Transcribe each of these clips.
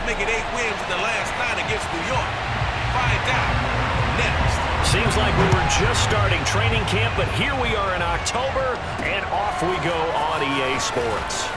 make it 8 wins in the last 9 against New York. Find out next. Seems like we were just starting training camp, but here we are in October, and off we go on EA Sports.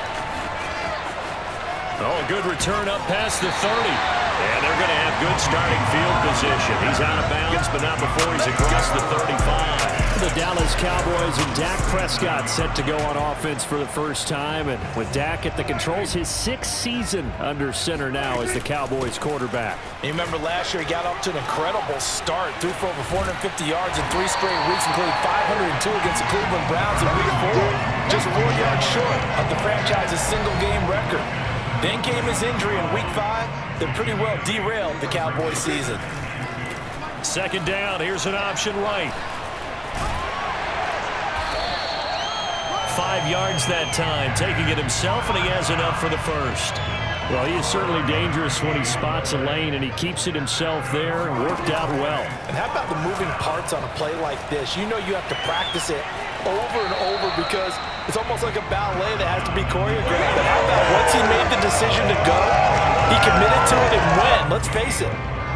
Oh, good return up past the 30. And they're going to have good starting field position. He's out of bounds, but not before he's across the 35. The Dallas Cowboys and Dak Prescott set to go on offense for the first time. And with Dak at the controls, his 6th season under center now as the Cowboys quarterback. You remember last year he got up to an incredible start. Threw for over 450 yards in 3 straight weeks, including 502 against the Cleveland Browns in Week 4. Just 4 yards short of the franchise's single-game record. Then came his injury in Week 5 that pretty well derailed the Cowboys season. Second down, here's an option right. 5 yards that time, taking it himself, and he has enough for the first. Well, he is certainly dangerous when he spots a lane, and he keeps it himself there, and worked out well. And how about the moving parts on a play like this? You know you have to practice it over and over because it's almost like a ballet that has to be choreographed. But how about once he made the decision to go, he committed to it and went. Let's face it,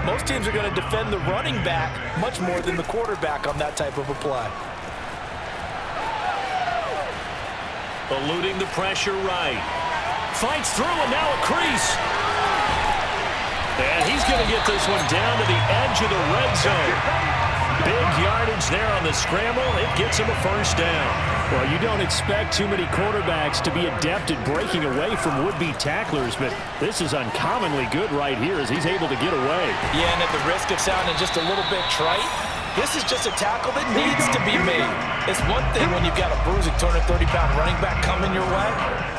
most teams are going to defend the running back much more than the quarterback on that type of a play. Eluding the pressure right. Fights through and now a crease. And he's going to get this one down to the edge of the red zone. Big yardage there on the scramble. It gets him a first down. Well, you don't expect too many quarterbacks to be adept at breaking away from would-be tacklers, but this is uncommonly good right here as he's able to get away. Yeah, and at the risk of sounding just a little bit trite, this is just a tackle that needs to be made. It's one thing when you've got a bruising 230-pound running back coming your way,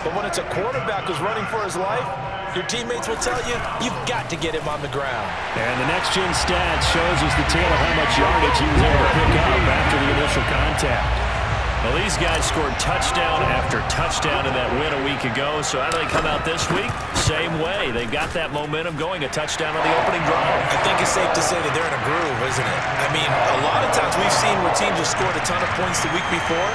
but when it's a quarterback who's running for his life, your teammates will tell you, you've got to get him on the ground. And the next-gen stats shows us the tale of how much yardage he was able to pick up after the initial contact. Well, these guys scored touchdown after touchdown in that win a week ago, so how do they come out this week? Same way. They've got that momentum going, a touchdown on the opening drive. I think it's safe to say that they're in a groove, isn't it? I mean, a lot of times we've seen where teams have scored a ton of points the week before.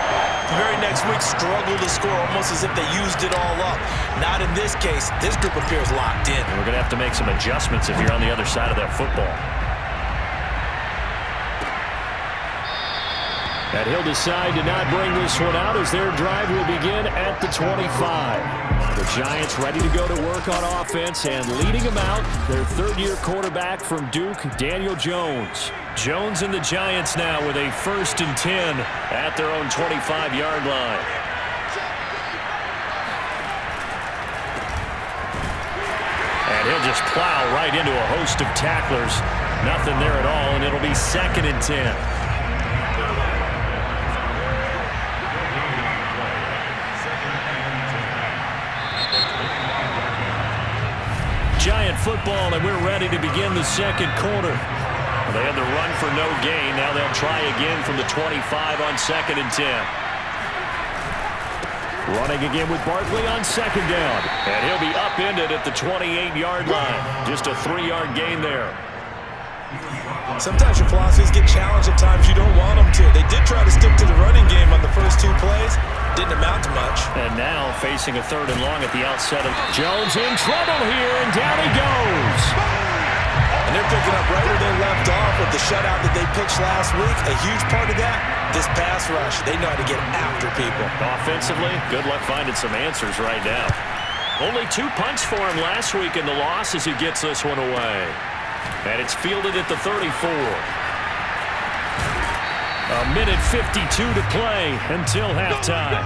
The very next week struggle to score almost as if they used it all up. Not in this case. This group appears locked in. We're going to have to make some adjustments if you're on the other side of that football. And he'll decide to not bring this one out as their drive will begin at the 25. The Giants ready to go to work on offense and leading them out, their third-year quarterback from Duke, Daniel Jones. Jones and the Giants now with a 1st and 10 at their own 25-yard line. And he'll just plow right into a host of tacklers. Nothing there at all, and it'll be 2nd and 10. Giant football, and we're ready to begin the second quarter. They had the run for no gain. Now they'll try again from the 25 on 2nd and 10. Running again with Barkley on 2nd down. And he'll be upended at the 28-yard line. Just a 3-yard gain there. Sometimes your philosophies get challenged at times you don't want them to. They did try to stick to the running game on the first 2 plays. Didn't amount to much. And now facing a 3rd and long at the outset of Jones in trouble here, and down he goes. And they're picking up right where they left off with the shutout that they pitched last week. A huge part of that, this pass rush. They know how to get after people. Offensively, good luck finding some answers right now. Only 2 punts for him last week in the loss as he gets this one away. And it's fielded at the 34. A minute 52 to play until halftime.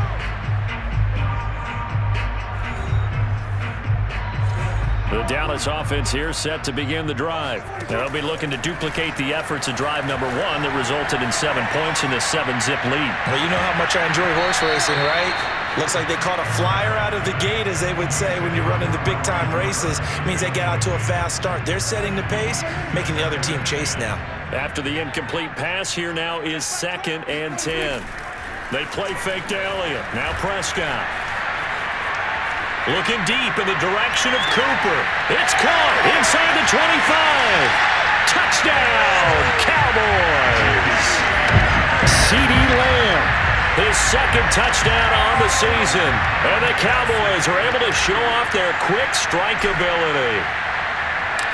The Dallas offense here set to begin the drive. They'll be looking to duplicate the efforts of drive number 1 that resulted in 7 points in the 7-zip lead. Well, you know how much I enjoy horse racing, right? Looks like they caught a flyer out of the gate, as they would say when you're running the big-time races. Means they get out to a fast start. They're setting the pace, making the other team chase now. After the incomplete pass, here now is 2nd and 10. They play fake to Elliott. Now Prescott. Looking deep in the direction of Cooper. It's caught inside the 25. Touchdown, Cowboys. CeeDee Lamb, his 2nd touchdown on the season. And the Cowboys are able to show off their quick strike ability.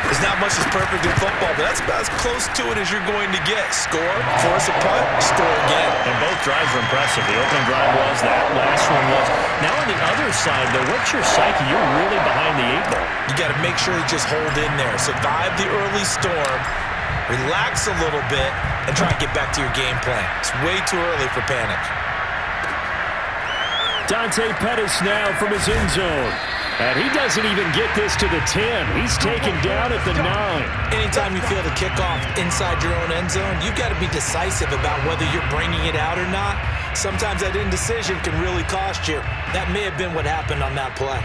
There's not much that's perfect in football, but that's about as close to it as you're going to get. Score, force a punt, score again. And both drives were impressive. The opening drive was, that last one was. Now on the other side, though, what's your psyche? You're really behind the 8 ball. You got to make sure you just hold in there. Survive the early storm, relax a little bit, and try and get back to your game plan. It's way too early for panic. Dante Pettis now from his end zone. And he doesn't even get this to the 10. He's taken down at the 9. Anytime you feel the kickoff inside your own end zone, you've got to be decisive about whether you're bringing it out or not. Sometimes that indecision can really cost you. That may have been what happened on that play.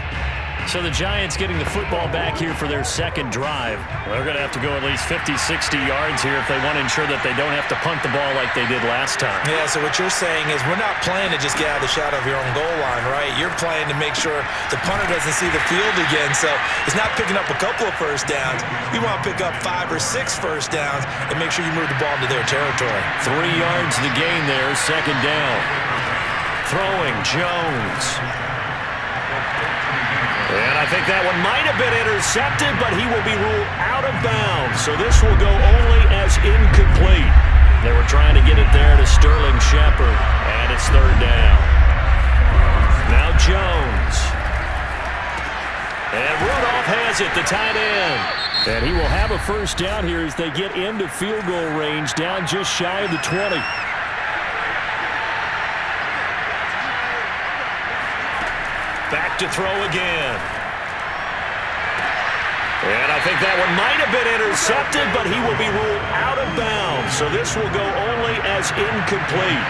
So the Giants getting the football back here for their second drive. They're going to have to go at least 50, 60 yards here if they want to ensure that they don't have to punt the ball like they did last time. Yeah, so what you're saying is we're not playing to just get out of the shadow of your own goal line, right? You're playing to make sure the punter doesn't see the field again. So it's not picking up a couple of first downs. You want to pick up 5 or 6 first downs and make sure you move the ball into their territory. 3 yards the gain there, second down. Throwing, Jones. And I think that one might have been intercepted, but he will be ruled out of bounds. So this will go only as incomplete. They were trying to get it there to Sterling Shepard, and it's third down. Now Jones. And Rudolph has it, the tight end. And he will have a first down here as they get into field goal range, down just shy of the 20. Back to throw again. And I think that one might have been intercepted, but he will be ruled out of bounds. So this will go only as incomplete.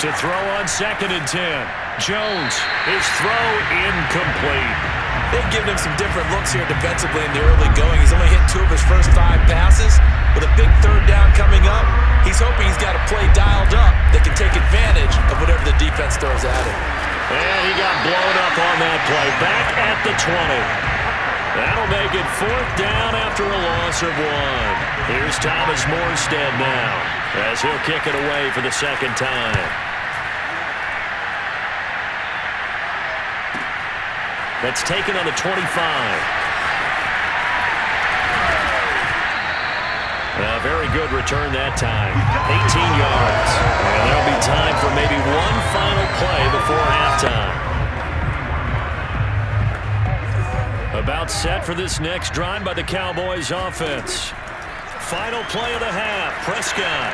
To throw on 2nd and 10. Jones, his throw incomplete. They've given him some different looks here defensively in the early going. He's only hit 2 of his first 5 passes. With a big third down coming up, he's hoping he's got a play dialed up that can take advantage of whatever the defense throws at him. And he got blown up on that play. Back at the 20. That'll make it 4th down after a loss of 1. Here's Thomas Morstead now as he'll kick it away for the second time. That's taken on the 25. A very good return that time. 18 yards. And there'll be time for maybe one final play before halftime. About set for this next drive by the Cowboys offense. Final play of the half. Prescott.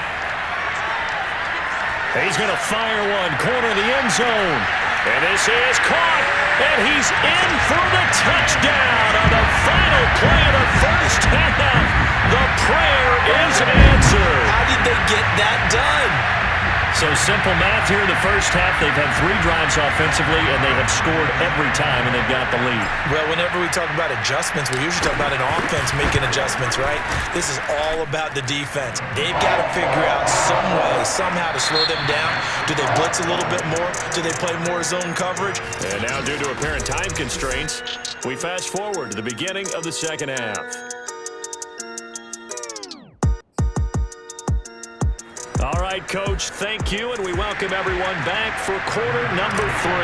He's going to fire one. Corner of the end zone. And this is caught. And he's in for the touchdown on the final play of the first half. The prayer is answered. How did they get that done? So simple math here in the first half. They've had 3 drives offensively, and they have scored every time, and they've got the lead. Well, whenever we talk about adjustments, we usually talk about an offense making adjustments, right? This is all about the defense. They've got to figure out some way, somehow to slow them down. Do they blitz a little bit more? Do they play more zone coverage? And now, due to apparent time constraints, we fast forward to the beginning of the second half. All right, Coach, thank you, and we welcome everyone back for quarter number 3.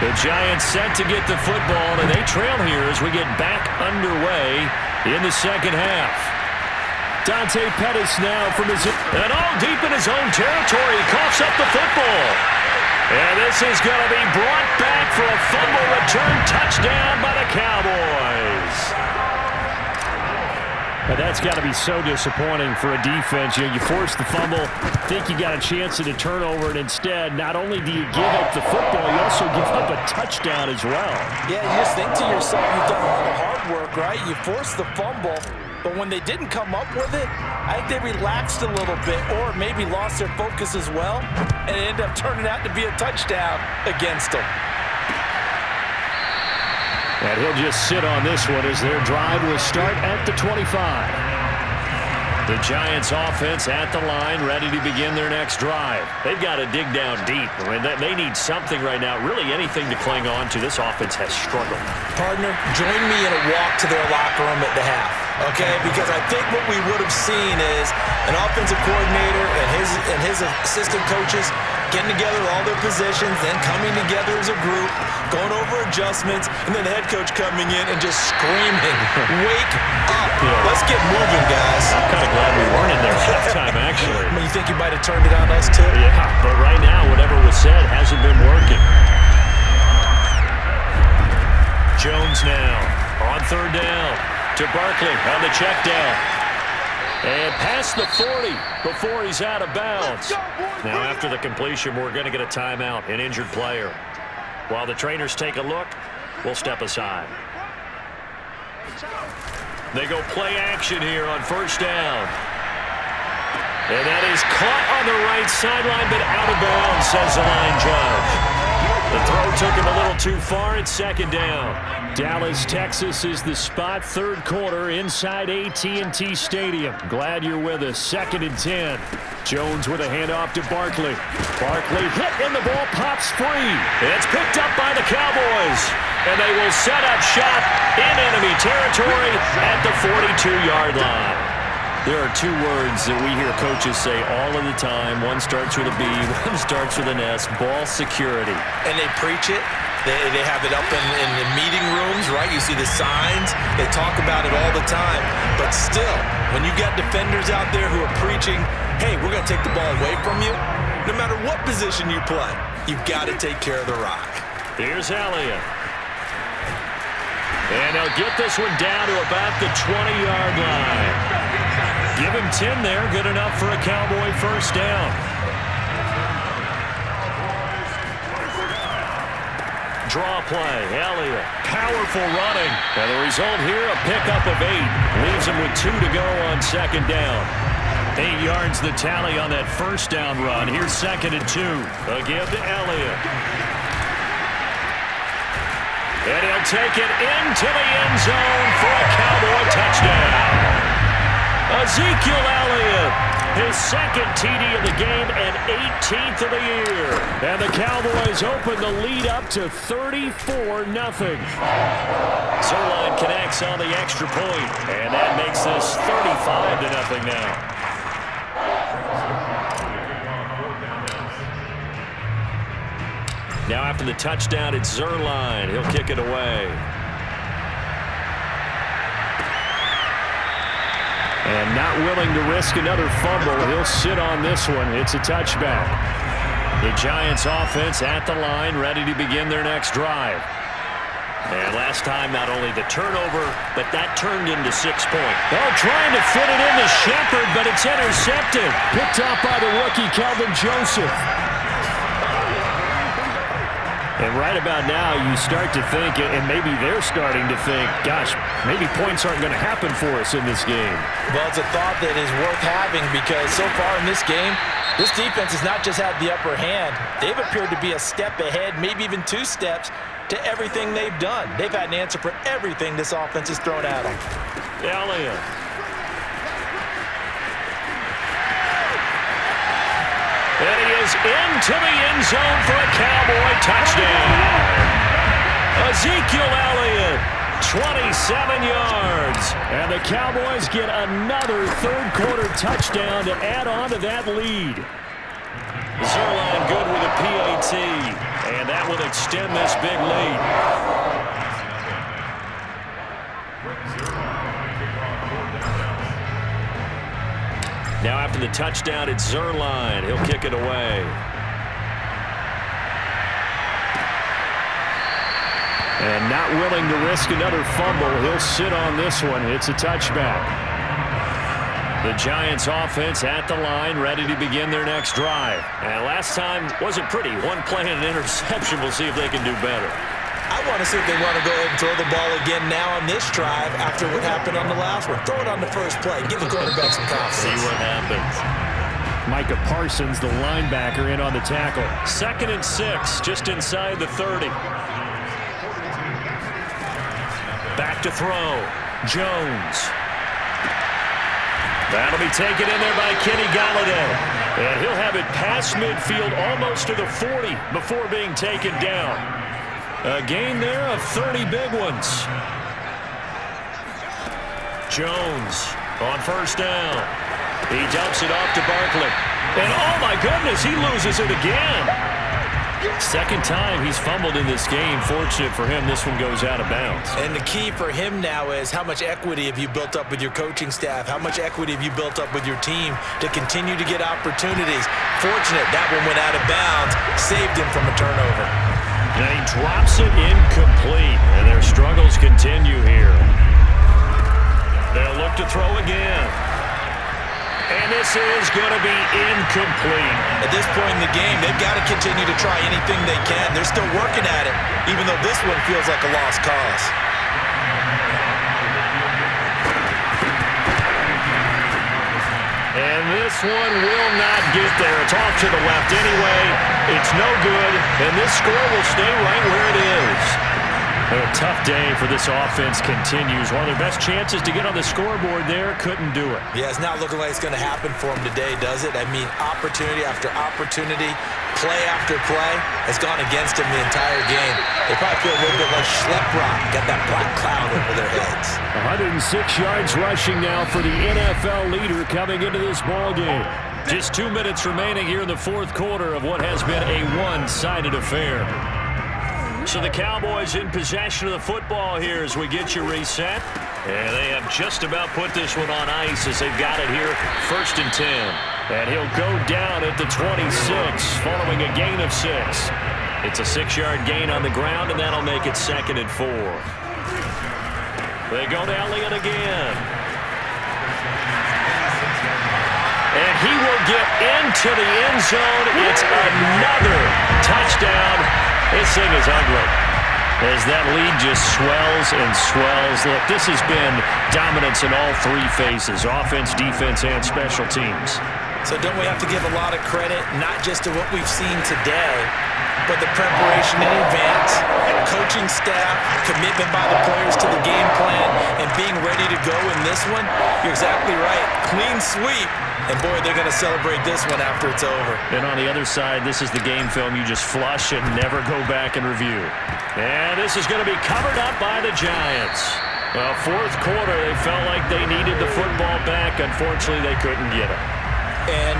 The Giants set to get the football, and they trail here as we get back underway in the second half. Dante Pettis now from his... And all deep in his own territory, he coughs up the football. And this is going to be brought back for a fumble return touchdown by the Cowboys. But that's got to be so disappointing for a defense. You force the fumble, think you got a chance at a turnover, and instead, not only do you give up the football, you also give up a touchdown as well. Yeah, you just think to yourself, you've done all the hard work, right? You forced the fumble, but when they didn't come up with it, I think they relaxed a little bit or maybe lost their focus as well, and it ended up turning out to be a touchdown against them. And he'll just sit on this one as their drive will start at the 25. The Giants offense at the line, ready to begin their next drive. They've got to dig down deep. I mean, they need something right now, really anything to cling on to. This offense has struggled. Partner, join me in a walk to their locker room at the half. okay? Because I think what we would have seen is an offensive coordinator and his assistant coaches getting together with all their positions, then coming together as a group, going over adjustments, and then the head coach coming in and just screaming, "Wake up! Let's get moving, guys." I'm kind of glad we weren't in there halftime, actually. I mean, you think you might have turned it on us, too? Yeah, but right now, whatever was said hasn't been working. Jones now on third down to Barkley on the check down. And past the 40 before he's out of bounds. Now after the completion, we're going to get a timeout, an injured player. While the trainers take a look, we'll step aside. They go play action here on first down. And that is caught on the right sideline, but out of bounds, says the line judge. The throw took him a little too far. It's second down. Dallas, Texas is the spot. Third quarter inside AT&T Stadium. Glad you're with us. 2nd and 10. Jones with a handoff to Barkley. Barkley hit and the ball pops free. It's picked up by the Cowboys. And they will set up shop in enemy territory at the 42-yard line. There are two words that we hear coaches say all of the time. One starts with a B, one starts with an S. Ball security. And they preach it. They have it up in the meeting rooms, right? You see the signs. They talk about it all the time. But still, when you got defenders out there who are preaching, hey, we're going to take the ball away from you, no matter what position you play, you've got to take care of the rock. Here's Elliott. And they'll get this one down to about the 20-yard line. Give him 10 there. Good enough for a Cowboy first down. Draw play. Elliott. Powerful running. And the result here, a pickup of 8. Leaves him with 2 to go on second down. 8 yards the tally on that first down run. Here's 2nd and 2. Again to Elliott. And he'll take it into the end zone for a Cowboy touchdown. Ezekiel Elliott, his 2nd TD of the game and 18th of the year. And the Cowboys open the lead up to 34-0. Zerline connects on the extra point, and that makes this 35-0 now. Now after the touchdown, it's Zerline. He'll kick it away. And not willing to risk another fumble, he'll sit on this one. It's a touchback. The Giants offense at the line, ready to begin their next drive. And last time, not only the turnover, but that turned into 6 points. Oh, trying to fit it into Shepard, but it's intercepted. Picked up by the rookie, Kelvin Joseph. And right about now, you start to think, and maybe they're starting to think, gosh, maybe points aren't going to happen for us in this game. Well, it's a thought that is worth having because so far in this game, this defense has not just had the upper hand. They've appeared to be a step ahead, maybe even 2 steps to everything they've done. They've had an answer for everything this offense has thrown at them. Elliott. And he is into the end zone for a Cowboy touchdown. Ezekiel Elliott, 27 yards. And the Cowboys get another third-quarter touchdown to add on to that lead. Zerline good with a PAT. And that will extend this big lead. Now after the touchdown, it's Zerline. He'll kick it away. And not willing to risk another fumble, he'll sit on this one. It's a touchback. The Giants offense at the line, ready to begin their next drive. And last time wasn't pretty. One play and an interception. We'll see if they can do better. I want to see if they want to go ahead and throw the ball again now on this drive after what happened on the last one. Throw it on the first play. Give the quarterback some confidence. See what happens. Micah Parsons, the linebacker, in on the tackle. 2nd and 6, just inside the 30. Back to throw. Jones. That'll be taken in there by Kenny Golladay. And he'll have it past midfield almost to the 40 before being taken down. A gain there of 30 big ones. Jones on first down. He dumps it off to Barkley. And oh my goodness, he loses it again. Second time he's fumbled in this game. Fortunate for him, this one goes out of bounds. And the key for him now is how much equity have you built up with your coaching staff? How much equity have you built up with your team to continue to get opportunities? Fortunate that one went out of bounds, saved him from a turnover. And he drops it incomplete, and their struggles continue here. They'll look to throw again. And this is going to be incomplete. At this point in the game, they've got to continue to try anything they can. They're still working at it, even though this one feels like a lost cause. And this one will not get there. It's off to the left anyway. It's no good, and this score will stay right where it is. A tough day for this offense continues. One of their best chances to get on the scoreboard there, couldn't do it. Yeah, it's not looking like it's going to happen for them today, does it? I mean, opportunity after opportunity, play after play has gone against them the entire game. They probably feel a little bit like schlep rock, got that black cloud over their heads. 106 yards rushing now for the NFL leader coming into this ballgame. Just 2 minutes remaining here in the fourth quarter of what has been a one-sided affair. So the Cowboys in possession of the football here as we get you reset. And they have just about put this one on ice as they've got it here, 1st and 10. And he'll go down at the 26 following a gain of 6. It's a 6-yard gain on the ground, and that'll make it 2nd and 4. They go to Elliott again. And he will get into the end zone. It's another touchdown. This thing is ugly as that lead just swells and swells. Look, this has been dominance in all three phases, offense, defense, and special teams. So don't we have to give a lot of credit, not just to what we've seen today, but the preparation in advance, coaching staff, commitment by the players to the game plan, and being ready to go in this one? You're exactly right. Clean sweep. And, boy, they're going to celebrate this one after it's over. And on the other side, this is the game film you just flush and never go back and review. And this is going to be covered up by the Giants. Well, fourth quarter, they felt like they needed the football back. Unfortunately, they couldn't get it. And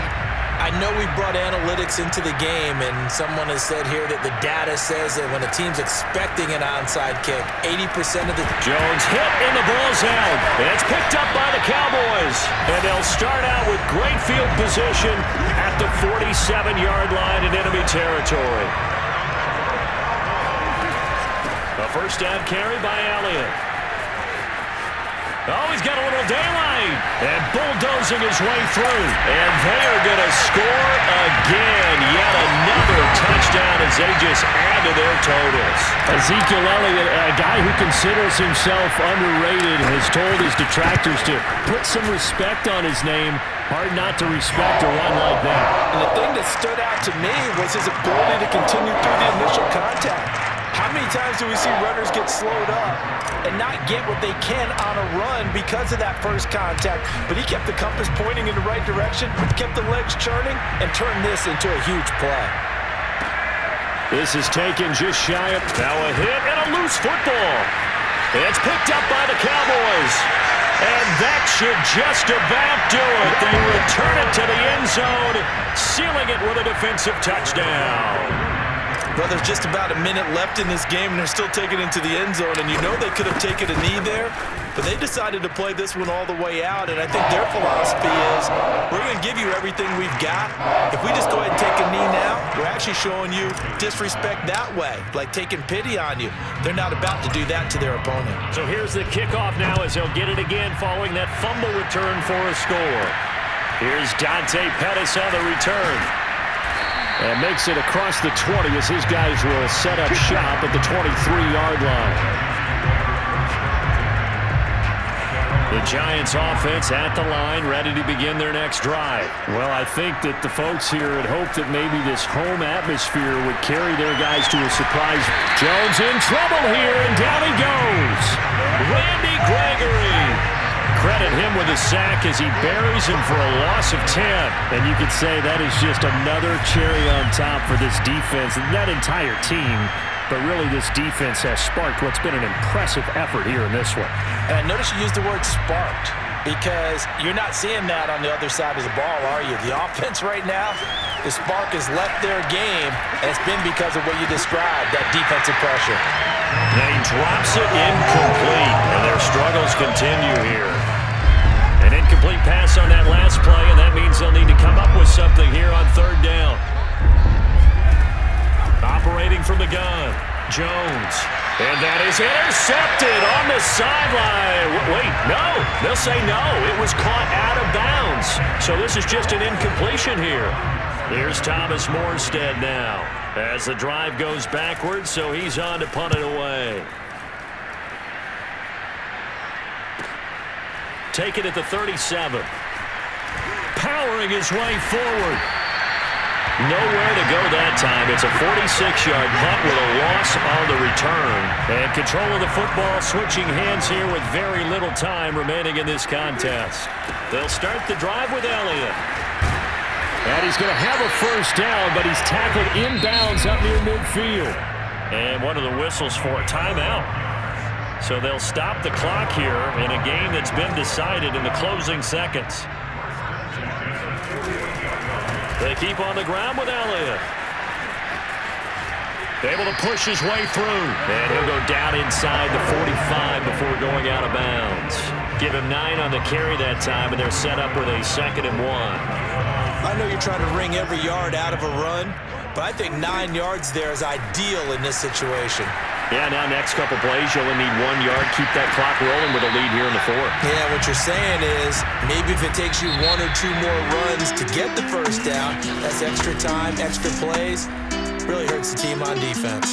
I know we brought analytics into the game, and someone has said here that the data says that when a team's expecting an onside kick, 80% of the... Jones hit and the ball's out. And it's picked up by the Cowboys. And they'll start out with great field position at the 47-yard line in enemy territory. A first down carry by Elliott. Oh, he's got a little daylight. And bulldozing his way through. And they are going to score again. Yet another touchdown as they just add to their totals. Ezekiel Elliott, a guy who considers himself underrated, has told his detractors to put some respect on his name. Hard not to respect a run like that. And the thing that stood out to me was his ability to continue through the initial contact. How many times do we see runners get slowed up and not get what they can on a run because of that first contact? But he kept the compass pointing in the right direction, kept the legs churning, and turned this into a huge play. This is taken just shy of... Now a hit and a loose football. It's picked up by the Cowboys. And that should just about do it. They return it to the end zone, sealing it with a defensive touchdown. Well, there's just about a minute left in this game, and they're still taking it to the end zone. And you know they could have taken a knee there, but they decided to play this one all the way out. And I think their philosophy is, we're going to give you everything we've got. If we just go ahead and take a knee now, we're actually showing you disrespect that way, like taking pity on you. They're not about to do that to their opponent. So here's the kickoff now as he'll get it again following that fumble return for a score. Here's Dante Pettis on the return. And makes it across the 20 as his guys will set up shop at the 23-yard line. The Giants offense at the line, ready to begin their next drive. Well, I think that the folks here had hoped that maybe this home atmosphere would carry their guys to a surprise. Jones in trouble here, and down he goes. Randy Gregory credit him with a sack as he buries him for a loss of 10. And you could say that is just another cherry on top for this defense and that entire team. But really, this defense has sparked what's been an impressive effort here in this one. And notice you used the word sparked because you're not seeing that on the other side of the ball, are you? The offense right now, the spark has left their game, and it's been because of what you described, that defensive pressure. And he drops it incomplete, and their struggles continue here. An incomplete pass on that last play, and that means they'll need to come up with something here on third down. Operating from the gun, Jones. And that is intercepted on the sideline. Wait, no. They'll say no. It was caught out of bounds. So this is just an incompletion here. Here's Thomas Morstead now as the drive goes backwards, so he's on to punt it away. Take it at the 37. Powering his way forward. Nowhere to go that time. It's a 46-yard punt with a loss on the return. And control of the football switching hands here with very little time remaining in this contest. They'll start the drive with Elliott. And he's going to have a first down, but he's tackled inbounds up near midfield. And one of the whistles for a timeout. So they'll stop the clock here in a game that's been decided in the closing seconds. They keep on the ground with Elliott. Able to push his way through. And he'll go down inside the 45 before going out of bounds. Give him 9 on the carry that time, and they're set up with a 2nd and 1. I know you're trying to wring every yard out of a run, but I think 9 yards there is ideal in this situation. Yeah, now next couple plays, you only need 1 yard. Keep that clock rolling with a lead here in the 4th. Yeah, what you're saying is maybe if it takes you 1 or 2 more runs to get the first down, that's extra time, extra plays, really hurts the team on defense.